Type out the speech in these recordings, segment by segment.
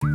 Hey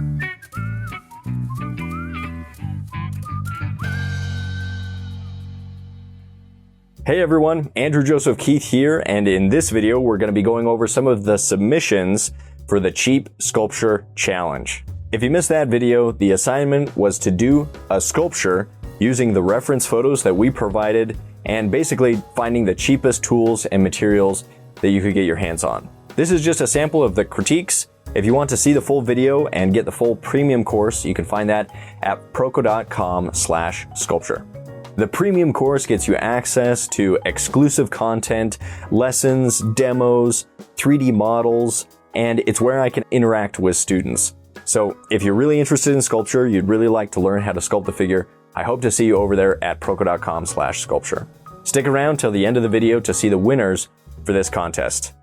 everyone, Andrew Joseph Keith here, and in this video we're going to be going over some of the submissions for the Cheap Sculpture Challenge. If you missed that video, the assignment was to do a sculpture using the reference photos that we provided and basically finding the cheapest tools and materials that you could get your hands on. This is just a sample of the critiques. If you want to see the full video and get the full premium course, you can find that at proko.com/sculpture. The premium course gets you access to exclusive content, lessons, demos, 3D models, and it's where I can interact with students. So if you're really interested in sculpture, you'd really like to learn how to sculpt a figure, I hope to see you over there at proko.com/sculpture. Stick around till the end of the video to see the winners for this contest.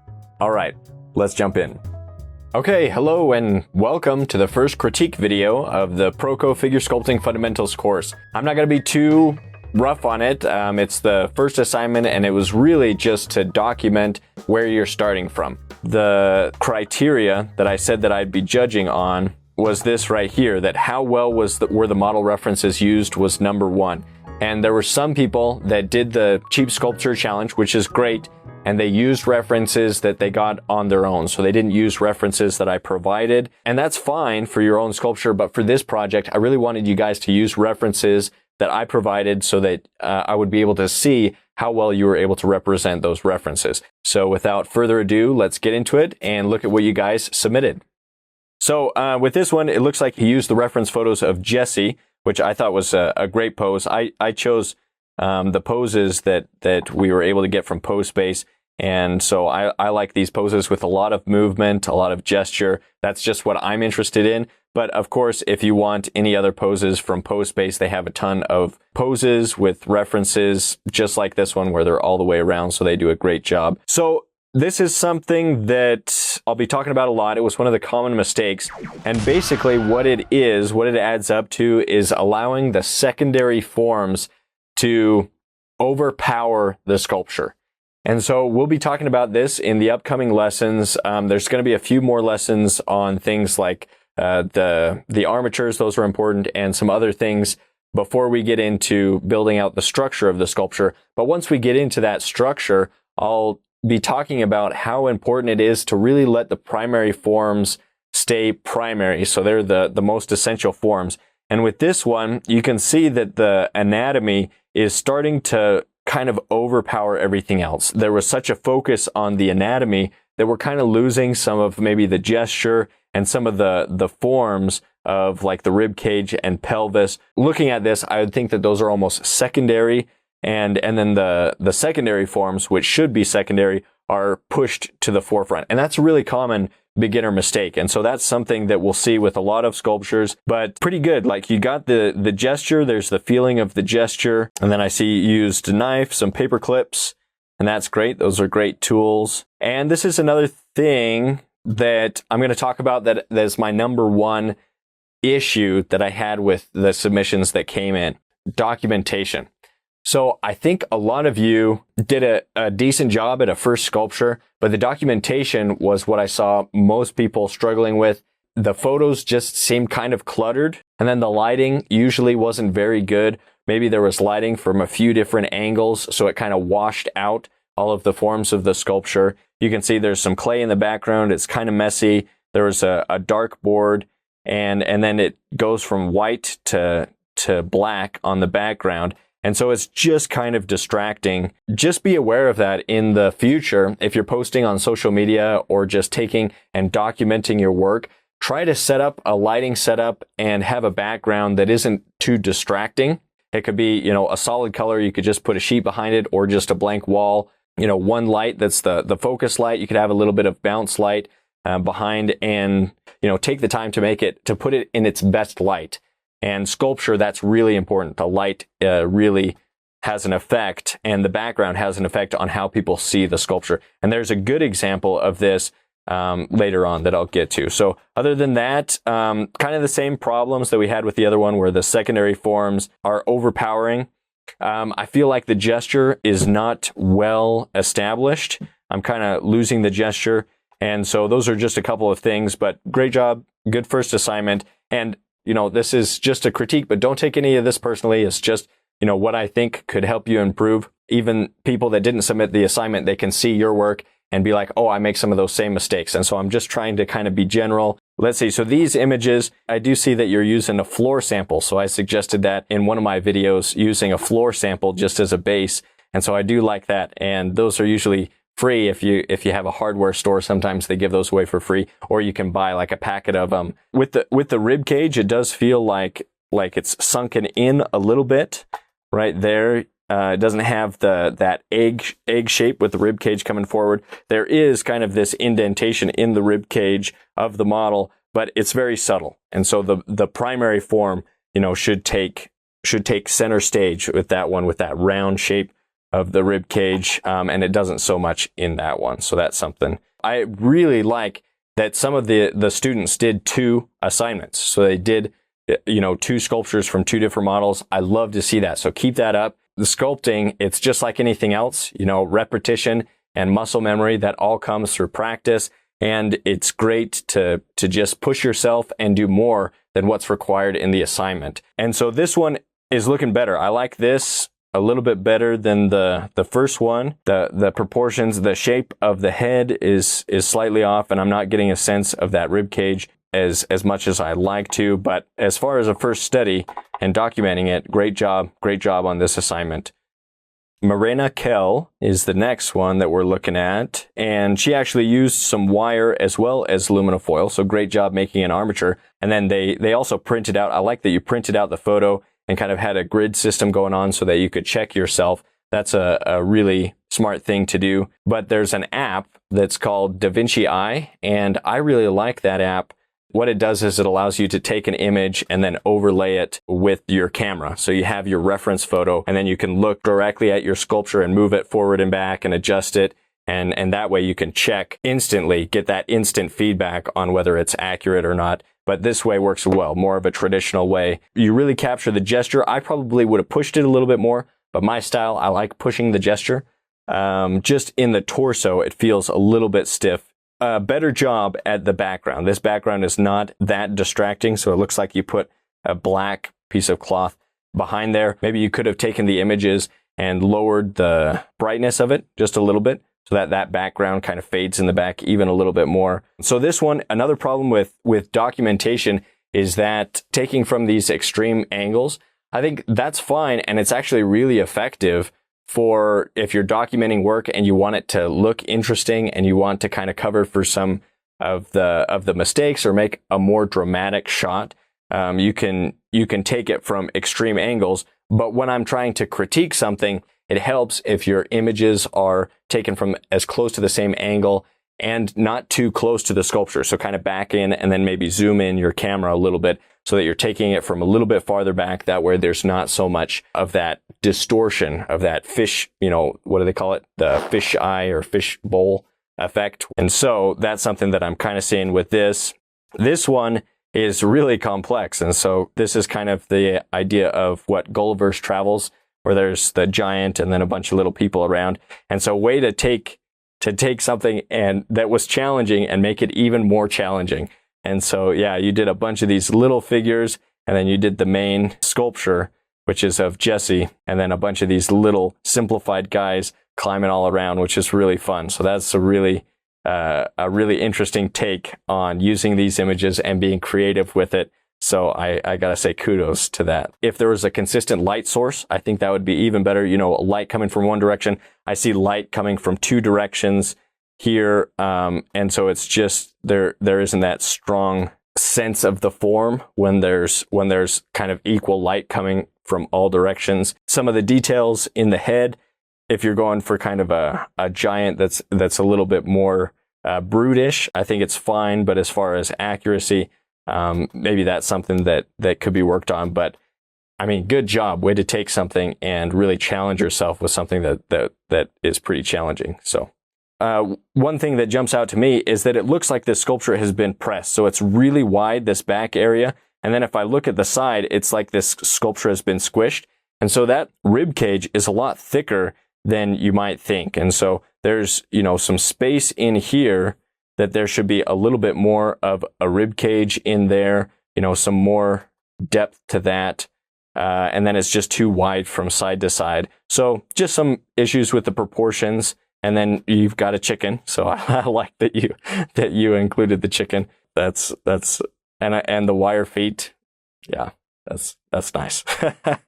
All right, let's jump in. Okay, hello and welcome to the first critique video of the Proko Figure Sculpting Fundamentals course. I'm not going to be too rough on it. It's the first assignment and it was really just to document where you're starting from. The criteria that I said that I'd be judging on was this right here, that how well were the model references used was number one. And there were some people that did the Cheap Sculpture Challenge, which is great, and they used references that they got on their own. So they didn't use references that I provided. And that's fine for your own sculpture, but for this project, I really wanted you guys to use references that I provided so that I would be able to see how well you were able to represent those references. So without further ado, let's get into it and look at what you guys submitted. So with this one, it looks like he used the reference photos of Jesse, which I thought was a great pose. I chose the poses that we were able to get from PoseSpace. And so I like these poses with a lot of movement, a lot of gesture. That's just what I'm interested in. But of course, if you want any other poses from PoseSpace, they have a ton of poses with references just like this one where they're all the way around. So they do a great job. So this is something that I'll be talking about a lot. It was one of the common mistakes. And basically what it adds up to is allowing the secondary forms to overpower the sculpture. And so we'll be talking about this in the upcoming lessons. There's going to be a few more lessons on things like the armatures, those are important, and some other things before we get into building out the structure of the sculpture. But once we get into that structure, I'll be talking about how important it is to really let the primary forms stay primary. So they're the most essential forms. And with this one, you can see that the anatomy is starting to kind of overpower everything else. There was such a focus on the anatomy that we're kind of losing some of maybe the gesture and some of the forms of like the rib cage and pelvis. Looking at this, I would think that those are almost secondary, and then the secondary forms, which should be secondary, are pushed to the forefront. And that's a really common beginner mistake. And so that's something that we'll see with a lot of sculptures, but pretty good. Like you got the gesture, there's the feeling of the gesture. And then I see you used a knife, some paper clips, and that's great. Those are great tools. And this is another thing that I'm going to talk about that is my number one issue that I had with the submissions that came in: documentation. So I think a lot of you did a decent job at a first sculpture, but the documentation was what I saw most people struggling with. The photos just seemed kind of cluttered, and then the lighting usually wasn't very good. Maybe there was lighting from a few different angles, so it kind of washed out all of the forms of the sculpture. You can see there's some clay in the background. It's kind of messy. There was a dark board, and then it goes from white to black on the background. And so it's just kind of distracting. Just be aware of that in the future. If you're posting on social media or just taking and documenting your work, try to set up a lighting setup and have a background that isn't too distracting. It could be, a solid color. You could just put a sheet behind it or just a blank wall. One light that's the focus light. You could have a little bit of bounce light behind, and, take the time to put it in its best light. And sculpture, that's really important. The light really has an effect, and the background has an effect on how people see the sculpture. And there's a good example of this later on that I'll get to. So other than that, kind of the same problems that we had with the other one where the secondary forms are overpowering. I feel like the gesture is not well established. I'm kind of losing the gesture. And so those are just a couple of things, but great job. Good first assignment. And, this is just a critique, but don't take any of this personally. It's just, what I think could help you improve. Even people that didn't submit the assignment, they can see your work and be like, oh, I make some of those same mistakes. And so I'm just trying to kind of be general. Let's see. So these images, I do see that you're using a floor sample. So I suggested that in one of my videos, using a floor sample just as a base. And so I do like that. And those are usually free if you have a hardware store. Sometimes they give those away for free, or you can buy like a packet of them. With the rib cage, it does feel like it's sunken in a little bit right there. It doesn't have that egg shape with the rib cage coming forward. There is kind of this indentation in the rib cage of the model, but it's very subtle. And so the primary form, should take center stage with that one, with that round shape of the rib cage, and it doesn't so much in that one. So that's something. I really like that some of the students did 2 assignments. So they did, 2 sculptures from 2 different models. I love to see that. So keep that up. The sculpting, it's just like anything else, repetition and muscle memory, that all comes through practice. And it's great to just push yourself and do more than what's required in the assignment. And so this one is looking better. I like this a little bit better than the first one. The proportions, the shape of the head is slightly off, and I'm not getting a sense of that rib cage as much as I'd like to. But as far as a first study and documenting it, great job on this assignment. Marina Kell is the next one that we're looking at, and she actually used some wire as well as aluminum foil. So great job making an armature. And then they also printed out, I like that you printed out the photo and kind of had a grid system going on so that you could check yourself. That's a really smart thing to do. But there's an app that's called DaVinci Eye, and I really like that app. What it does is it allows you to take an image and then overlay it with your camera. So you have your reference photo, and then you can look directly at your sculpture and move it forward and back and adjust it. And that way you can check instantly, get that instant feedback on whether it's accurate or not. But this way works well, more of a traditional way. You really capture the gesture. I probably would have pushed it a little bit more, but my style, I like pushing the gesture. Just in the torso, it feels a little bit stiff. Better job at the background. This background is not that distracting, so it looks like you put a black piece of cloth behind there. Maybe you could have taken the images and lowered the brightness of it just a little bit, so that background kind of fades in the back even a little bit more. So this one, another problem with documentation is that taking from these extreme angles, I think that's fine, and it's actually really effective for if you're documenting work and you want it to look interesting and you want to kind of cover for some of the mistakes or make a more dramatic shot. You can take it from extreme angles, but when I'm trying to critique something, it helps if your images are taken from as close to the same angle and not too close to the sculpture. So kind of back in and then maybe zoom in your camera a little bit so that you're taking it from a little bit farther back. That way there's not so much of that distortion of that fish, what do they call it? The fish eye or fish bowl effect. And so that's something that I'm kind of seeing with this. This one is really complex. And so this is kind of the idea of what Gulliver's Travels, where there's the giant and then a bunch of little people around. And so a way to take something and that was challenging and make it even more challenging. And so, yeah, you did a bunch of these little figures, and then you did the main sculpture, which is of Jesse, and then a bunch of these little simplified guys climbing all around, which is really fun. So that's a really interesting take on using these images and being creative with it. So I gotta say kudos to that. If there was a consistent light source, I think that would be even better. Light coming from one direction. I see light coming from 2 directions here. And so it's just, there isn't that strong sense of the form when there's kind of equal light coming from all directions. Some of the details in the head, if you're going for kind of a giant that's a little bit more brutish, I think it's fine. But as far as accuracy, maybe that's something that could be worked on. But I mean, good job. Way to take something and really challenge yourself with something that is pretty challenging. So one thing that jumps out to me is that it looks like this sculpture has been pressed. So it's really wide, this back area. And then if I look at the side, it's like this sculpture has been squished. And so that rib cage is a lot thicker than you might think. And so there's, some space in here that there should be a little bit more of a rib cage in there, some more depth to that. And then it's just too wide from side to side. So just some issues with the proportions. And then you've got a chicken. So I like that you included the chicken. And the wire feet. Yeah, that's nice.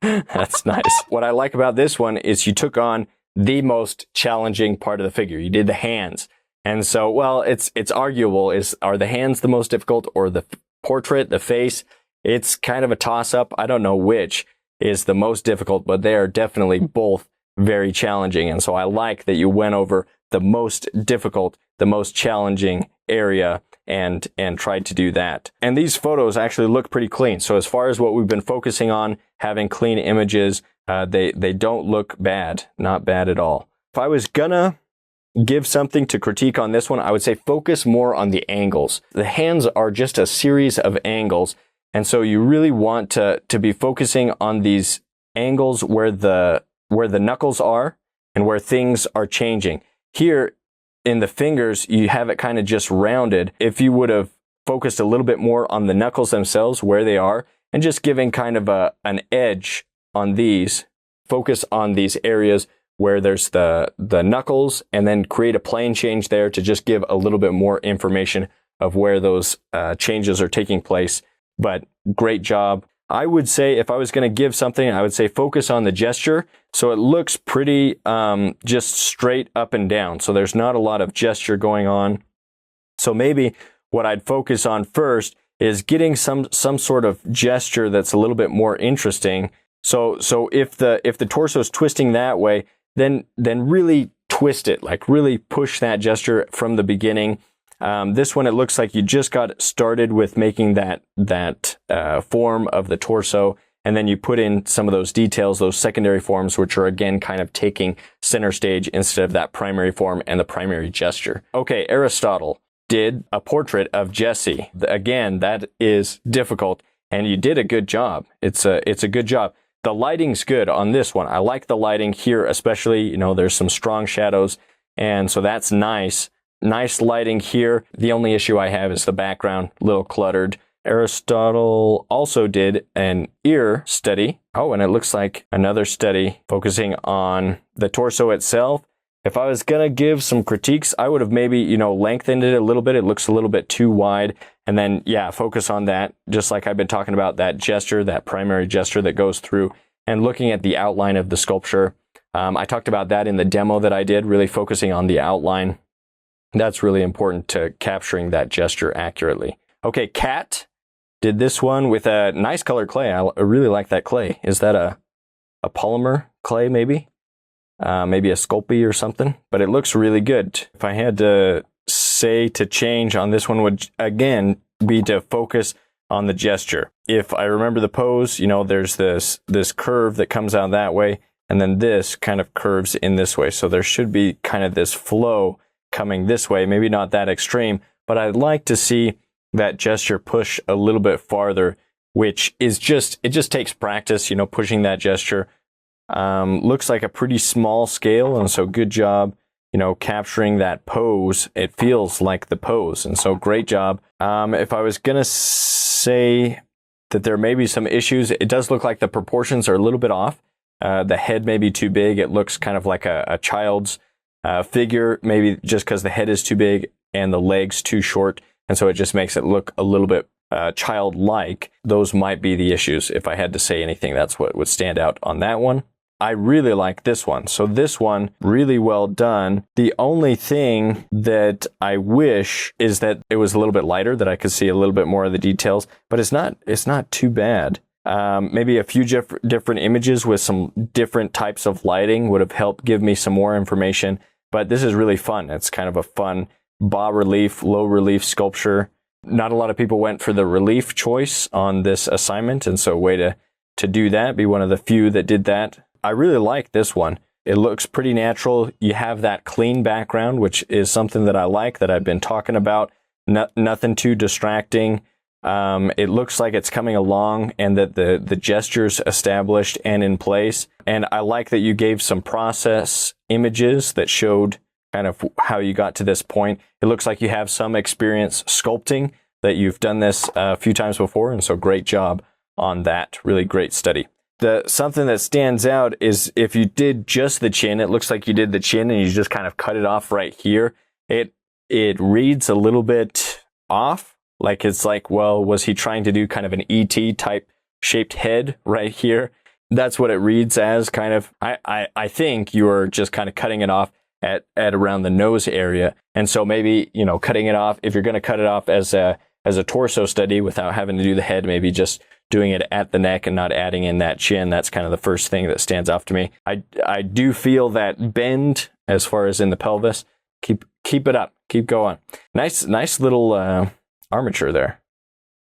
That's nice. What I like about this one is you took on the most challenging part of the figure. You did the hands. And so, well, it's arguable. Are the hands the most difficult, or the portrait, the face? It's kind of a toss-up. I don't know which is the most difficult, but they are definitely both very challenging. And so I like that you went over the most difficult, the most challenging area and tried to do that. And these photos actually look pretty clean. So as far as what we've been focusing on, having clean images, they don't look bad. Not bad at all. If I was gonna give something to critique on this one, I would say focus more on the angles. The hands are just a series of angles. And so you really want to be focusing on these angles where the knuckles are and where things are changing. Here in the fingers, you have it kind of just rounded. If you would have focused a little bit more on the knuckles themselves, where they are, and just giving kind of an edge on these, focus on these areas where there's the knuckles, and then create a plane change there to just give a little bit more information of where those changes are taking place. But great job. I would say if I was going to give something, I would say focus on the gesture. So it looks pretty just straight up and down. So there's not a lot of gesture going on. So maybe what I'd focus on first is getting some sort of gesture that's a little bit more interesting. So if the torso is twisting that way, then really twist it, like really push that gesture from the beginning. This one, it looks like you just got started with making that form of the torso, and then you put in some of those details, those secondary forms, which are again kind of taking center stage instead of that primary form and the primary gesture. Okay, Aristotle did a portrait of Jesse. Again, that is difficult, and you did a good job. It's a good job. The lighting's good on this one. I like the lighting here, especially, there's some strong shadows, and so that's nice. Nice lighting here. The only issue I have is the background, a little cluttered. Aristotle also did an ear study. Oh, and it looks like another study focusing on the torso itself. If I was gonna give some critiques, I would have maybe, lengthened it a little bit. It looks a little bit too wide. And then, focus on that, just like I've been talking about, that gesture, that primary gesture that goes through, and looking at the outline of the sculpture. I talked about that in the demo that I did, really focusing on the outline. That's really important to capturing that gesture accurately. Okay, Kat did this one with a nice colored clay. I really like that clay. Is that a polymer clay maybe? Maybe a Sculpey or something, but it looks really good. If I had to say to change on this one would, again, be to focus on the gesture. If I remember the pose, there's this curve that comes out that way, and then this kind of curves in this way. So there should be kind of this flow coming this way, maybe not that extreme, but I'd like to see that gesture push a little bit farther, which is it just takes practice, pushing that gesture. Looks like a pretty small scale, and so good job, capturing that pose. It feels like the pose, and so great job. If I was gonna say that there may be some issues, it does look like the proportions are a little bit off. The head may be too big. It looks kind of like a child's figure, maybe just because the head is too big and the legs too short, and so it just makes it look a little bit childlike. Those might be the issues. If I had to say anything, that's what would stand out on that one. I really like this one. So this one, really well done. The only thing that I wish is that it was a little bit lighter, that I could see a little bit more of the details, but it's not too bad. Maybe a few different images with some different types of lighting would have helped give me some more information, but this is really fun. It's kind of a fun bas relief, low relief sculpture. Not a lot of people went for the relief choice on this assignment, and so way to do that, be one of the few that did that. I really like this one. It looks pretty natural. You have that clean background, which is something that I like, that I've been talking about. Nothing too distracting. It looks like it's coming along, and that the gesture's established and in place. And I like that you gave some process images that showed kind of how you got to this point. It looks like you have some experience sculpting, that you've done this a few times before, and so great job on that. Really great study. Something that stands out is if you did just the chin, it looks like you did the chin and you just kind of cut it off right here. It reads a little bit off, like it's like, well, was he trying to do kind of an ET type shaped head right here? That's what it reads as, kind of. I think you're just kind of cutting it off at around the nose area. And so maybe, you know, cutting it off, if you're going to cut it off as a torso study without having to do the head, maybe just doing it at the neck and not adding in that chin. That's kind of the first thing that stands out to me. I do feel that bend as far as in the pelvis. Keep it up. Keep going. Nice little armature there.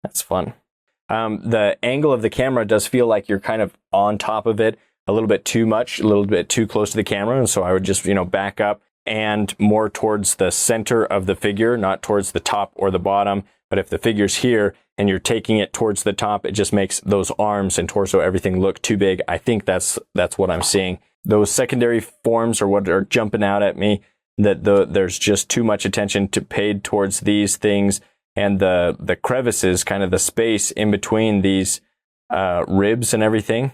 That's fun. The angle of the camera does feel like you're kind of on top of it a little bit too much, a little bit too close to the camera. And so I would just, you know, back up and more towards the center of the figure, not towards the top or the bottom. But if the figure's here and you're taking it towards the top, it just makes those arms and torso, everything look too big. I think that's what I'm seeing. Those secondary forms are what are jumping out at me, that there's just too much attention paid towards these things, and the crevices, kind of the space in between these ribs and everything.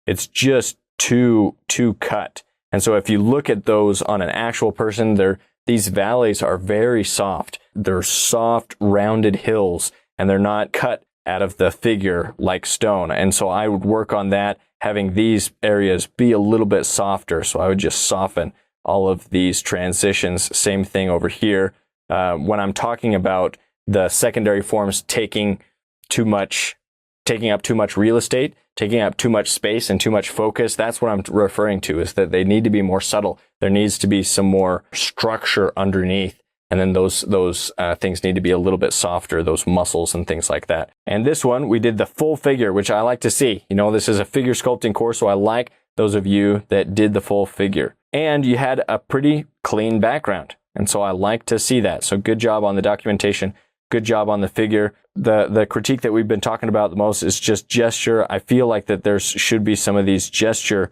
It's just too cut. And so if you look at those on an actual person, these valleys are very soft. They're soft, rounded hills, and they're not cut out of the figure like stone. And so I would work on that, having these areas be a little bit softer. So I would just soften all of these transitions. Same thing over here. When I'm talking about the secondary forms taking up too much real estate, taking up too much space and too much focus, that's what I'm referring to, is that they need to be more subtle. There needs to be some more structure underneath. And then those things need to be a little bit softer, those muscles and things like that. And this one, we did the full figure, which I like to see. You know, this is a figure sculpting course, so I like those of you that did the full figure. And you had a pretty clean background. And so I like to see that. So good job on the documentation. Good job on the figure. The critique that we've been talking about the most is just gesture. I feel like that there should be some of these gesture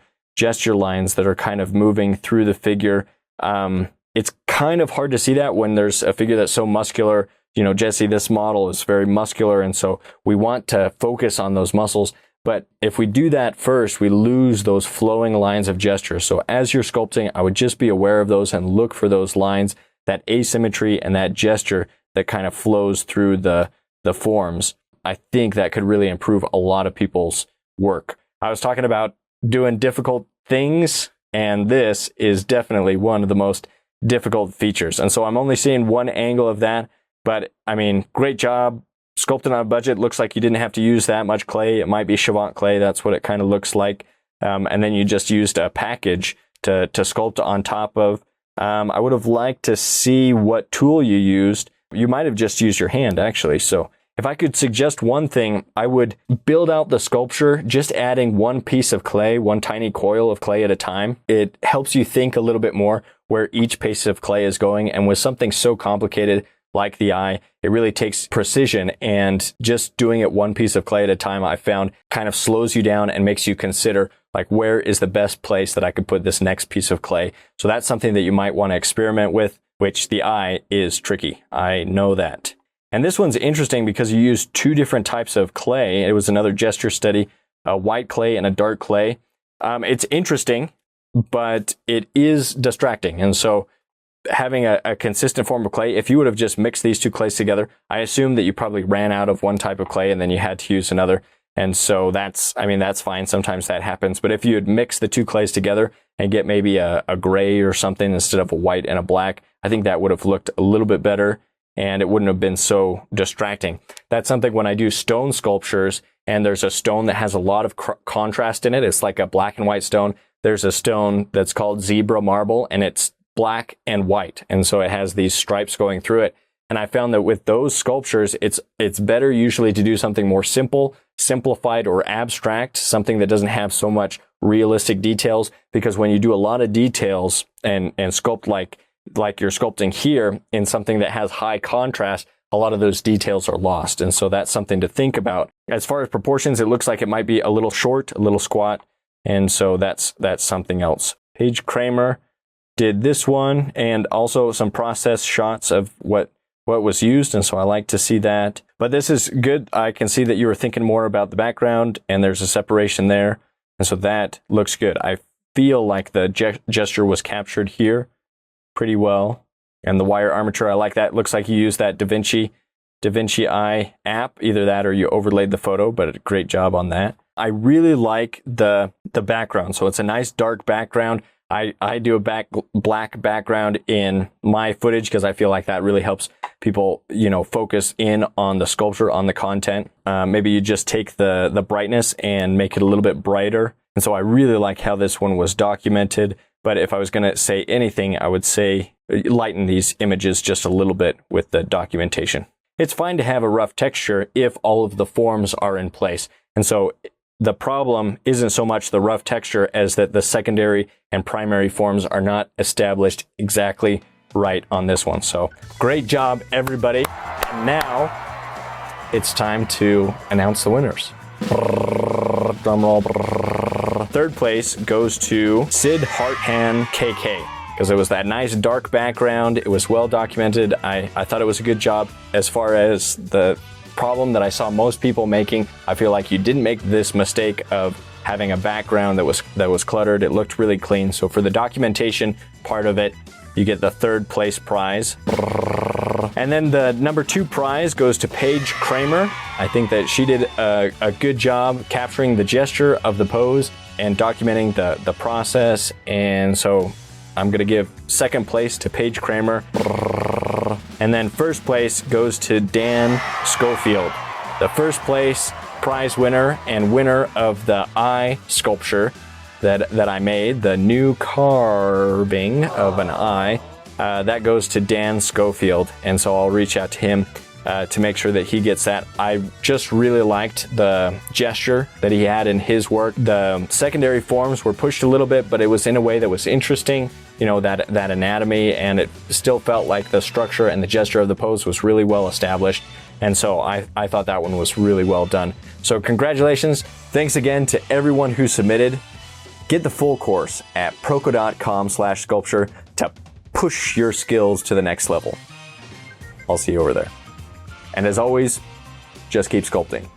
lines that are kind of moving through the figure. It's kind of hard to see that when there's a figure that's so muscular. You know, Jesse, this model is very muscular, and so we want to focus on those muscles. But if we do that first, we lose those flowing lines of gesture. So as you're sculpting, I would just be aware of those and look for those lines, that asymmetry and that gesture that kind of flows through the forms. I think that could really improve a lot of people's work. I was talking about doing difficult things, and this is definitely one of the most difficult features. And so I'm only seeing one angle of that, but I mean, great job. Sculpted on a budget. Looks like you didn't have to use that much clay. It might be Chavant clay. That's what it kind of looks like. And then you just used a package to sculpt on top of. I would have liked to see what tool you used. You might have just used your hand, actually. So if I could suggest one thing, I would build out the sculpture, just adding one piece of clay, one tiny coil of clay at a time. It helps you think a little bit more where each piece of clay is going. And with something so complicated like the eye, it really takes precision, and just doing it one piece of clay at a time, I found, kind of slows you down and makes you consider, like, where is the best place that I could put this next piece of clay? So that's something that you might want to experiment with, which the eye is tricky. I know that. And this one's interesting because you use two different types of clay. It was another gesture study, a white clay and a dark clay. It's interesting, but it is distracting. And so having a consistent form of clay, if you would have just mixed these two clays together, I assume that you probably ran out of one type of clay and then you had to use another. And so that's fine. Sometimes that happens. But if you had mixed the two clays together and get maybe a gray or something instead of a white and a black, I think that would have looked a little bit better and it wouldn't have been so distracting. That's something when I do stone sculptures and there's a stone that has a lot of contrast in it. It's like a black and white stone. There's a stone that's called zebra marble, and it's black and white. And so it has these stripes going through it. And I found that with those sculptures, it's better usually to do something more simple, simplified, or abstract, something that doesn't have so much realistic details, because when you do a lot of details and sculpt like you're sculpting here in something that has high contrast, a lot of those details are lost. And so that's something to think about. As far as proportions, it looks like it might be a little short, a little squat. And so that's something else. Paige Kramer, did this one and also some process shots of what was used. And so I like to see that. But this is good. I can see that you were thinking more about the background and there's a separation there. And so that looks good. I feel like the gesture was captured here pretty well. And the wire armature, I like that. It looks like you used that DaVinci Eye app, either that or you overlaid the photo, but a great job on that. I really like the background. So it's a nice dark background. I do a black background in my footage because I feel like that really helps people, focus in on the sculpture, on the content. Maybe you just take the brightness and make it a little bit brighter. And so I really like how this one was documented. But if I was going to say anything, I would say lighten these images just a little bit with the documentation. It's fine to have a rough texture if all of the forms are in place. And so the problem isn't so much the rough texture as that the secondary and primary forms are not established exactly right on this one. So great job, everybody. And now it's time to announce the winners. Drum roll. Third place goes to Sid Harthan KK because it was that nice dark background. It was well documented. I thought it was a good job. As far as the problem that I saw most people making, I feel like you didn't make this mistake of having a background that was cluttered. It looked really clean. So for the documentation part of it, you get the third place prize. And then the number 2 prize goes to Paige Kramer. I think that she did a good job capturing the gesture of the pose and documenting the process. And so I'm gonna give second place to Paige Kramer. And then first place goes to Dan Schofield, the first place prize winner and winner of the eye sculpture that I made, the new carving of an eye. That goes to Dan Schofield, and so I'll reach out to him to make sure that he gets that. I just really liked the gesture that he had in his work. The secondary forms were pushed a little bit, but it was in a way that was interesting, that anatomy, and it still felt like the structure and the gesture of the pose was really well established. And so I thought that one was really well done. So congratulations. Thanks again to everyone who submitted. Get the full course at proko.com/sculpture to push your skills to the next level. I'll see you over there. And as always, just keep sculpting.